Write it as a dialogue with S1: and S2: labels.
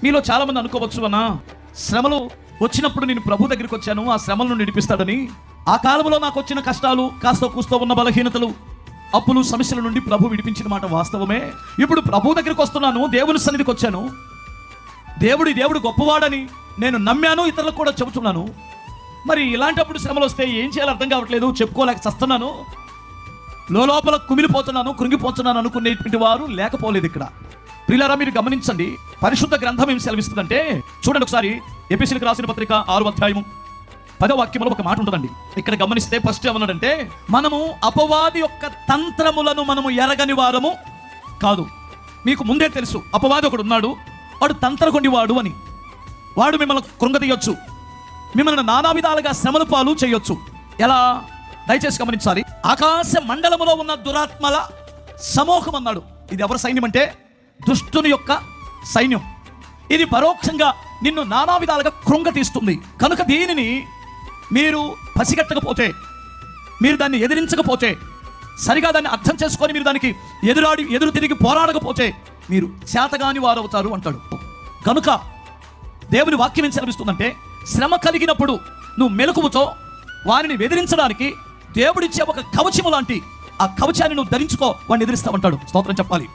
S1: మీలో చాలా మంది అనుకోవచ్చు అన్నా, శ్రమలు వచ్చినప్పుడు నేను ప్రభు దగ్గరికి వచ్చాను, ఆ శ్రమలను నడిపిస్తాడని. ఆ కాలంలో నాకు వచ్చిన కష్టాలు, కాస్త కూస్తో ఉన్న బలహీనతలు, అప్పులు, సమస్యల నుండి ప్రభు విడిపించిన మాట వాస్తవమే. ఇప్పుడు ప్రభు దగ్గరికి వస్తున్నాను, దేవుని సన్నిధికి వచ్చాను. దేవుడు గొప్పవాడని నేను నమ్మాను, ఇతరులకు కూడా చెబుతున్నాను. మరి ఇలాంటప్పుడు శ్రమలు వస్తే ఏం చేయాలో అర్థం కావట్లేదు, చెప్పుకోలేక చస్తున్నాను, లోపల కుమిలిపోతున్నాను, కృంగిపోతున్నాను అనుకునేటువంటి వారు లేకపోలేదు ఇక్కడ. ప్రియులారా, మీరు గమనించండి, పరిశుద్ధ గ్రంథం ఏం సెలవిస్తుందంటే చూడండి ఒకసారి. ఎఫెసీయులకు రాసిన పత్రిక 6వ అధ్యాయము 10వ వాక్యంలో ఒక మాట ఉంటుందండి. ఇక్కడ గమనిస్తే ఫస్ట్ ఏమన్నాడంటే, మనము అపవాది యొక్క తంత్రములను మనము ఎరగని వారము కాదు. మీకు ముందే తెలుసు అపవాది ఒకడు ఉన్నాడు, వాడు తంత్రకొండివాడు అని. వాడు మిమ్మల్ని కృంగతీయొచ్చు, మిమ్మల్ని నానా విధాలుగా శ్రమల పాలు చేయొచ్చు. ఎలా? దయచేసి గమనించాలి. ఆకాశ మండలములో ఉన్న దురాత్మల సమూహం అన్నాడు. ఇది ఎవరి సైన్యం అంటే దుష్టుని యొక్క సైన్యం. ఇది పరోక్షంగా నిన్ను నానా విధాలుగా కృంగతీస్తుంది. కనుక దీనిని మీరు పసిగట్టకపోతే, మీరు దాన్ని ఎదిరించకపోతే, సరిగా దాన్ని అర్థం చేసుకొని మీరు దానికి ఎదురు తిరిగి పోరాడకపోతే మీరు చేతగాని వారవుతారు అంటాడు. కనుక దేవుని వాక్యం ఏం సెలవిస్తుందంటే, శ్రమ కలిగినప్పుడు నువ్వు మెలకువతో వారిని ఎదిరించడానికి దేవుడిచ్చే ఒక కవచము లాంటి ఆ కవచాన్ని నువ్వు ధరించుకో, వాడిని ఎదిరిస్తామంటాడు. స్తోత్రం చెప్పాలి.